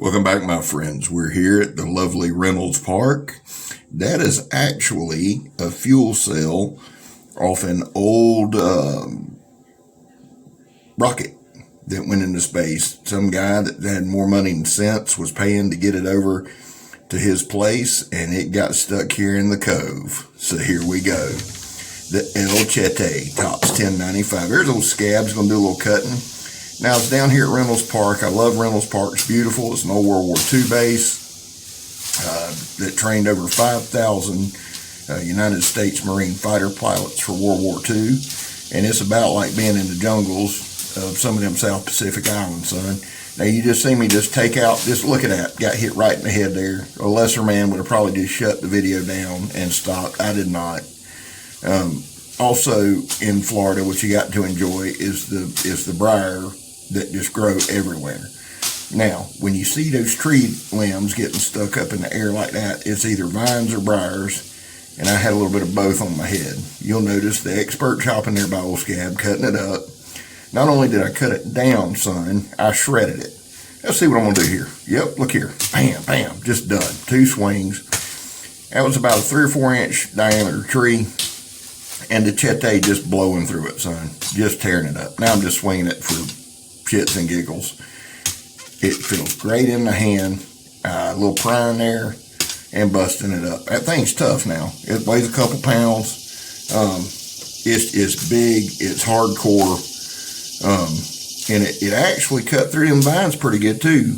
Welcome back, my friends. We're here at the lovely Reynolds Park. That is actually a fuel cell off an old rocket that went into space. Some guy that had more money than sense was paying to get it over to his place, and it got stuck here in the cove. So here we go. The Chete, tops $10.95. There's old Scab's going to do a little cutting. Now, it's down here at Reynolds Park. I love Reynolds Park. It's beautiful. It's an old World War II base that trained over 5,000 United States Marine fighter pilots for World War II. And it's about like being in the jungles of some of them South Pacific islands, son. Now, you just see me just take out, just look at that. Got hit right in the head there. A lesser man would have probably just shut the video down and stopped. I did not. Also, in Florida, what you got to enjoy is the briar that just grow everywhere. Now, when you see those tree limbs getting stuck up in the air like that, it's either vines or briars, and I had a little bit of both on my head. You'll notice the expert chopping there by old Scab, cutting it up. Not only did I cut it down, son, I shredded it. Let's see what I'm going to do here. Yep, look here. Bam, bam, just done. 2 swings. That was about a 3 or 4 inch diameter tree, and the Chete just blowing through it, son. Just tearing it up. Now I'm just swinging it for shits and giggles. It feels great in the hand. A little prying there and busting it up. That thing's tough now. It weighs a couple pounds. It's big. It's hardcore. And it actually cut through them vines pretty good too.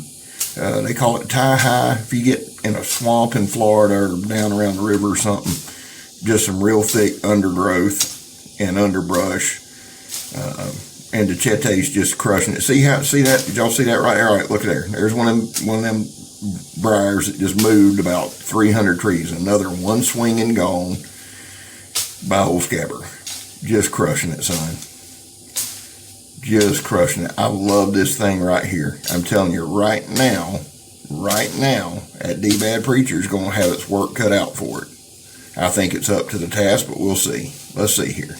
They call it tie-high. If you get in a swamp in Florida or down around the river or something, just some real thick undergrowth and underbrush. And the Chete's just crushing it. See that? Did y'all see that right there? All right, look at there. There's one of them briars that just moved about 300 trees. Another one swing and gone by old Scabber. Just crushing it, son. Just crushing it. I love this thing right here. I'm telling you right now, that D-Bad Preacher's going to have its work cut out for it. I think it's up to the task, but we'll see. Let's see here.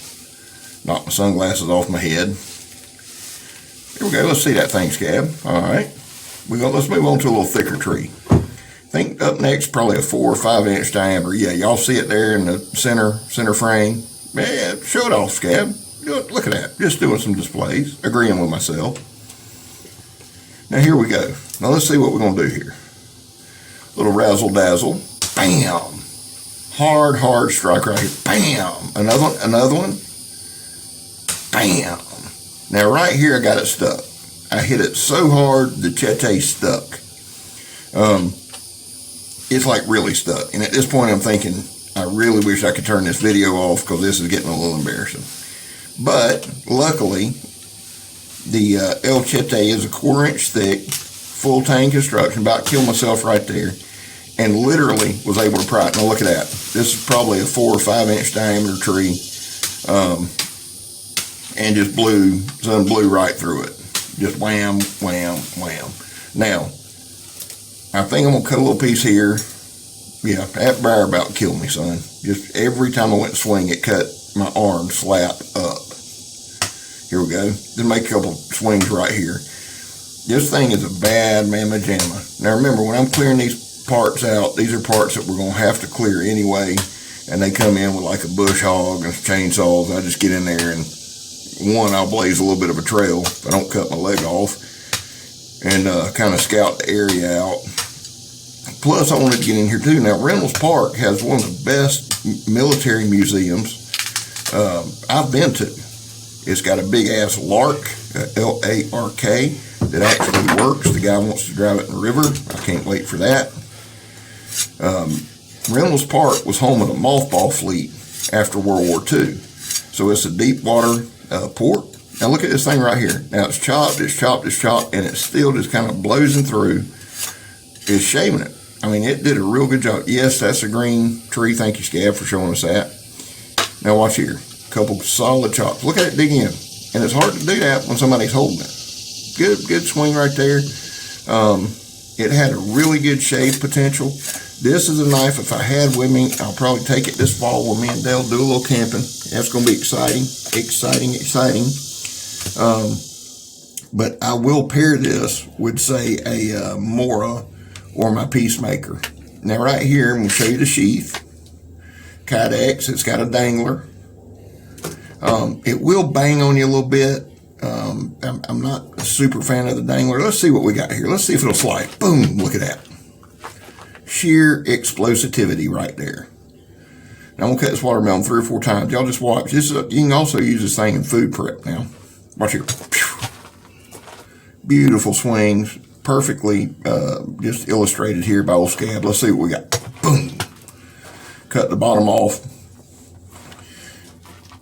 Knock my sunglasses off my head. Here we go. Let's see that thing, Scab. All right. Let's move on to a little thicker tree. I think up next, probably a 4 or 5 inch diameter. Yeah, y'all see it there in the center frame. Man, show it off, Scab. Look at that. Just doing some displays. Agreeing with myself. Now, here we go. Now, let's see what we're going to do here. Little razzle-dazzle. Bam. Hard strike right here. Bam. Another one. Bam. Now, right here, I got it stuck. I hit it so hard, the Chete stuck. It's like really stuck. And at this point, I'm thinking, I really wish I could turn this video off because this is getting a little embarrassing. But, luckily, the El Chete is a 1/4 inch thick, full tang construction, about killed myself right there, and literally was able to pry it. Now, look at that. This is probably a 4 or 5 inch diameter tree. And just blew right through it. Just wham, wham, wham. Now, I think I'm going to cut a little piece here. Yeah, that briar about killed me, son. Just every time I went to swing, it cut my arm slap up. Here we go. Then make a couple swings right here. This thing is a bad mamma jamma. Now remember, when I'm clearing these parts out, these are parts that we're going to have to clear anyway. And they come in with like a bush hog and chainsaws. I just get in there and I'll blaze a little bit of a trail if I don't cut my leg off, and kind of scout the area out. Plus, I wanted to get in here too. Now, Reynolds Park has one of the best military museums I've been to. It's got a big ass lark, L-A-R-K, that actually works. The guy wants to drive it in the river. I can't wait for that. Reynolds Park was home of the mothball fleet after World War II. So it's a deep water port. Now look at this thing right here. Now it's chopped, and it still just kind of blowsing through. It's shaving it. I mean, it did a real good job. Yes, that's a green tree. Thank you, Scab, for showing us that. Now watch here. A couple solid chops. Look at it dig in. And it's hard to do that when somebody's holding it. Good swing right there. It had a really good shave potential. This is a knife, if I had with me, I'll probably take it this fall with me and Dale, do a little camping. That's going to be exciting. but I will pair this with, say, a Mora or my Peacemaker. Now right here, I'm going to show you the sheath. Kydex, it's got a dangler. It will bang on you a little bit. I'm not a super fan of the dangler. Let's see what we got here. Let's see if it'll slide. Boom, look at that. Sheer explosivity right there. Now I'm going to cut this watermelon 3 or 4 times. Y'all just watch. This you can also use this thing in food prep now. Watch here. Beautiful swings. Perfectly just illustrated here by old Scab. Let's see what we got. Boom. Cut the bottom off.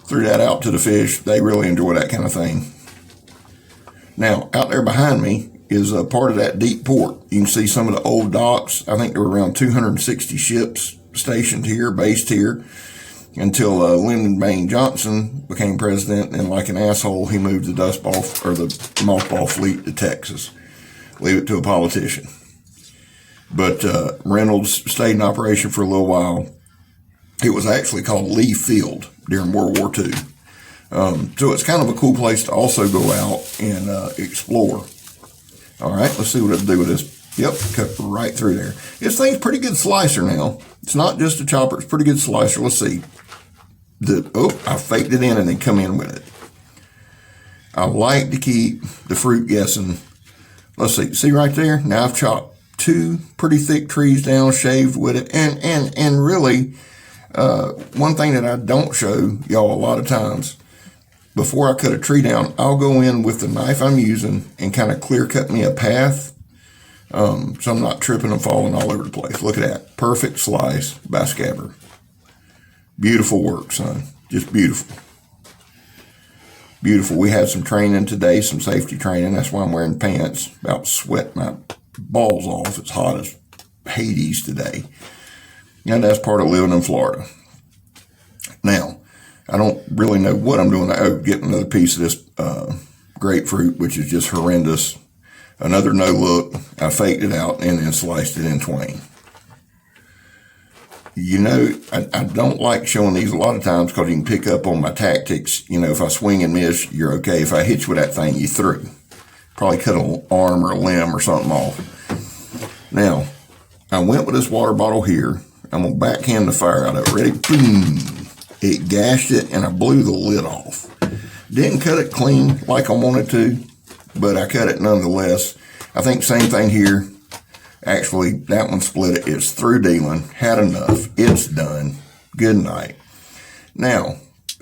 Threw that out to the fish. They really enjoy that kind of thing. Now, out there behind me is a part of that deep port. You can see some of the old docks. I think there were around 260 ships stationed here, based here, until Lyndon Baines Johnson became president, and like an asshole, he moved the dustball or the mothball fleet to Texas. Leave it to a politician. But Reynolds stayed in operation for a little while. It was actually called Lee Field during World War II. So it's kind of a cool place to also go out and explore. All right, let's see what it'll do with this. Yep, cut right through there. This thing's a pretty good slicer now. It's not just a chopper, it's a pretty good slicer. Let's see. I faked it in and then come in with it. I like to keep the fruit guessing. Let's see. See right there? Now I've chopped 2 pretty thick trees down, shaved with it, and really, one thing that I don't show y'all a lot of times, before I cut a tree down, I'll go in with the knife I'm using and kind of clear cut me a path, so I'm not tripping and falling all over the place. Look at that. Perfect slice by Scabber. Beautiful work, son. Just beautiful. Beautiful. We had some training today, some safety training. That's why I'm wearing pants. About to sweat my balls off. It's hot as Hades today. And that's part of living in Florida. Now, I don't really know what I'm doing. Oh, getting another piece of this grapefruit, which is just horrendous. Another no look. I faked it out and then sliced it in twain. You know, I don't like showing these a lot of times because you can pick up on my tactics. You know, if I swing and miss, you're okay. If I hit you with that thing, you through. Probably cut an arm or a limb or something off. Now, I went with this water bottle here. I'm going to backhand the fire out of it. Ready? Boom. It gashed it and I blew the lid off. Didn't cut it clean like I wanted to, but I cut it nonetheless. I think same thing here. Actually, that one split it. It's through dealing. Had enough. It's done. Good night. Now,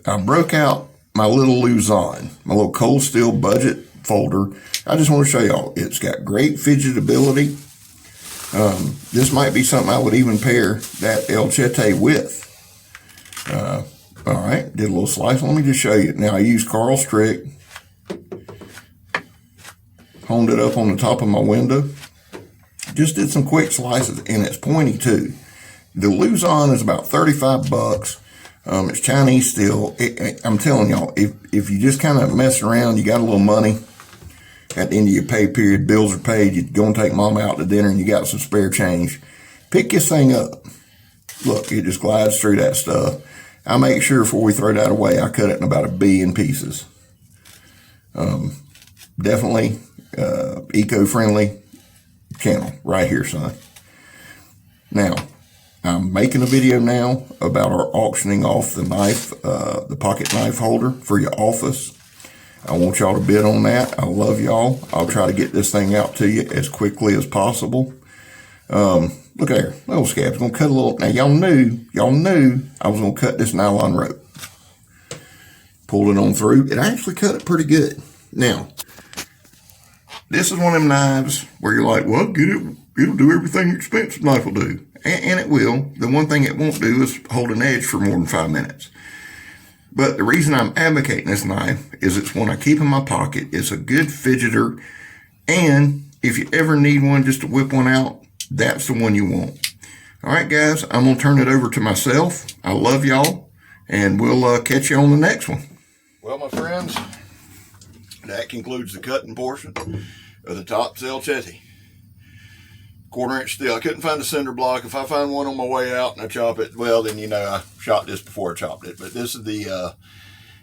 I broke out my little Luzon, my little cold steel budget folder. I just want to show y'all. It's got great fidgetability. This might be something I would even pair that El Chete with. All right, did a little slice. Let me just show you. Now, I used Carl's trick. Honed it up on the top of my window. Just did some quick slices, and it's pointy too. The Luzon is about 35 bucks. It's Chinese steel. I'm telling y'all, if you just kind of mess around, you got a little money at the end of your pay period, bills are paid, you go and take mom out to dinner and you got some spare change, pick this thing up. Look, it just glides through that stuff. I make sure before we throw that away, I cut it in about 1 billion pieces. Definitely eco-friendly channel right here, son. Now, I'm making a video now about our auctioning off the knife, the pocket knife holder for your office. I want y'all to bid on that. I love y'all. I'll try to get this thing out to you as quickly as possible. Look there, little Scab's gonna cut a little. Now y'all knew I was gonna cut this nylon rope. Pulled it on through. It actually cut it pretty good. Now, this is one of them knives where you're like, well, get it. It'll do everything your expensive knife will do. And it will. The one thing it won't do is hold an edge for more than 5 minutes. But the reason I'm advocating this knife is it's one I keep in my pocket. It's a good fidgeter. And if you ever need one just to whip one out, that's the one you want. All right, guys, I'm going to turn it over to myself. I love y'all, and we'll catch you on the next one. Well, my friends, that concludes the cutting portion of the top El Chete. 1/4 inch steel. I couldn't find a cinder block. If I find one on my way out and I chop it, well, then you know I shot this before I chopped it. But this is the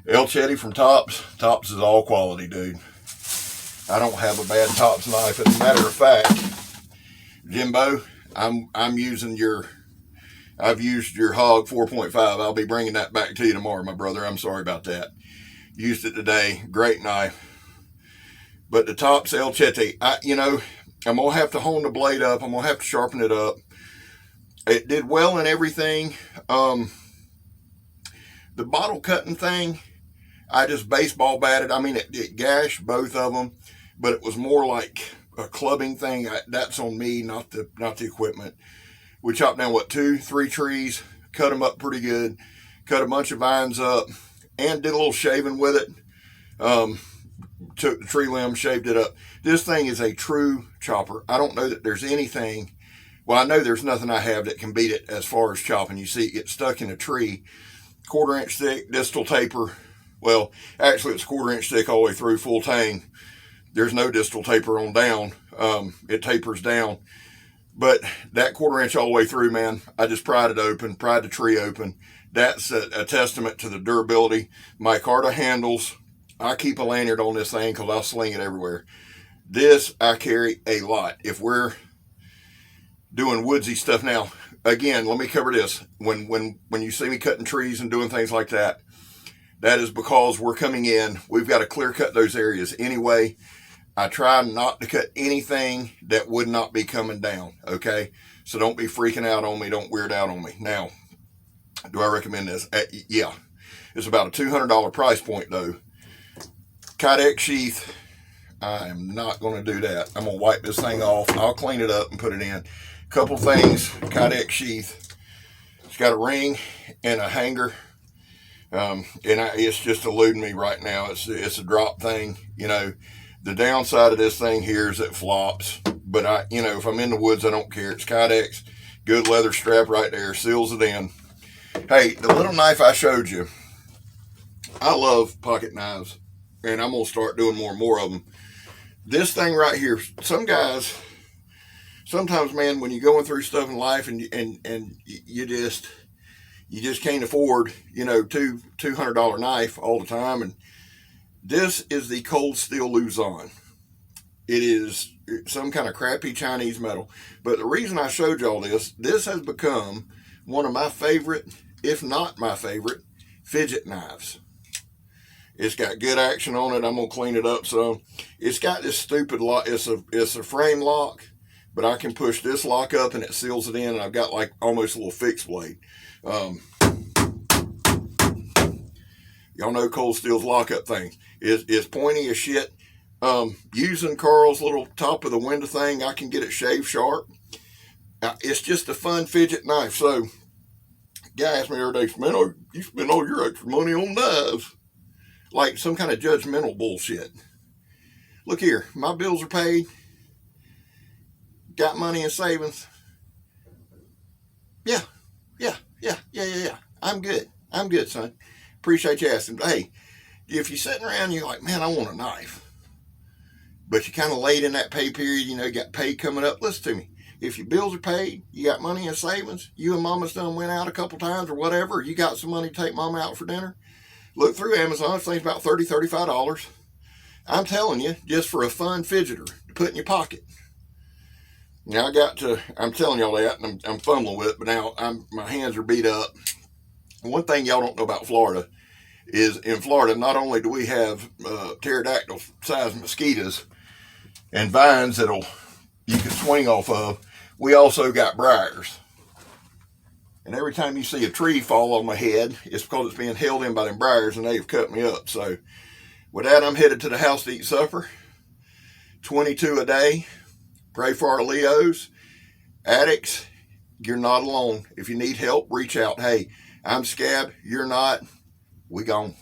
El Chete from Tops. Tops is all quality, dude. I don't have a bad tops knife. As a matter of fact, Jimbo, I'm using I've used your Hog 4.5. I'll be bringing that back to you tomorrow, my brother. I'm sorry about that. Used it today. Great knife. But the Tops El Chete, I'm going to have to hone the blade up. I'm going to have to sharpen it up. It did well in everything. The bottle cutting thing, I just baseball batted. I mean, it gashed both of them, but it was more like a clubbing thing. That's on me, not the equipment. We chopped down, 2-3 trees, cut them up pretty good, cut a bunch of vines up, and did a little shaving with it. Took the tree limb, shaved it up. This thing is a true chopper. I don't know that there's anything. Well, I know there's nothing I have that can beat it as far as chopping. You see it get stuck in a tree. 1/4 inch thick, distal taper. Well, actually it's 1/4 inch thick all the way through, full tang. There's no distal taper on down. It tapers down. But that 1/4 inch all the way through, man, I just pried it open, pried the tree open. That's a testament to the durability. Micarta handles. I keep a lanyard on this thing because I'll sling it everywhere. This I carry a lot. If we're doing woodsy stuff now, again, let me cover this. When you see me cutting trees and doing things like that, that is because we're coming in. We've got to clear cut those areas anyway. I try not to cut anything that would not be coming down, okay? So don't be freaking out on me. Don't weird out on me. Now, do I recommend this? Yeah. It's about a $200 price point, though. Kydex sheath, I am not going to do that. I'm going to wipe this thing off. I'll clean it up and put it in. Couple things, Kydex sheath. It's got a ring and a hanger. It's just eluding me right now. It's a drop thing. The downside of this thing here is it flops. But if I'm in the woods, I don't care. It's Kydex. Good leather strap right there. Seals it in. Hey, the little knife I showed you, I love pocket knives. And I'm going to start doing more and more of them. This thing right here, some guys, sometimes, man, when you're going through stuff in life and you just can't afford, $200 knife all the time. And this is the Cold Steel Luzon. It is some kind of crappy Chinese metal. But the reason I showed y'all this has become one of my favorite, if not my favorite, fidget knives. It's got good action on it. I'm going to clean it up some. It's got this stupid lock. It's a frame lock, but I can push this lock up and it seals it in, and I've got like almost a little fixed blade. Y'all know Cold Steel's lockup things. It's pointy as shit. Using Carl's little top of the window thing, I can get it shaved sharp. It's just a fun fidget knife. So, guy asked me the other day, man, you spend all your extra money on knives. Like some kind of judgmental bullshit. Look here, my bills are paid. Got money in savings. Yeah. I'm good, son. Appreciate you asking. Hey, if you're sitting around, you're like, man, I want a knife. But you're kind of late in that pay period, you got pay coming up. Listen to me. If your bills are paid, you got money in savings, you and mama's done went out a couple times or whatever, you got some money to take mama out for dinner, look through Amazon. This thing's about $30, $35. I'm telling you, just for a fun fidgeter to put in your pocket. Now I'm telling y'all that, and I'm fumbling with it, but now my hands are beat up. One thing y'all don't know about Florida is in Florida, not only do we have pterodactyl sized mosquitoes and vines you can swing off of, we also got briars. And every time you see a tree fall on my head, it's because it's being held in by them briars and they've cut me up. So with that, I'm headed to the house to eat supper. 22 a day. Pray for our Leos. Addicts, you're not alone. If you need help, reach out. Hey, I'm Scab. You're not. We gone.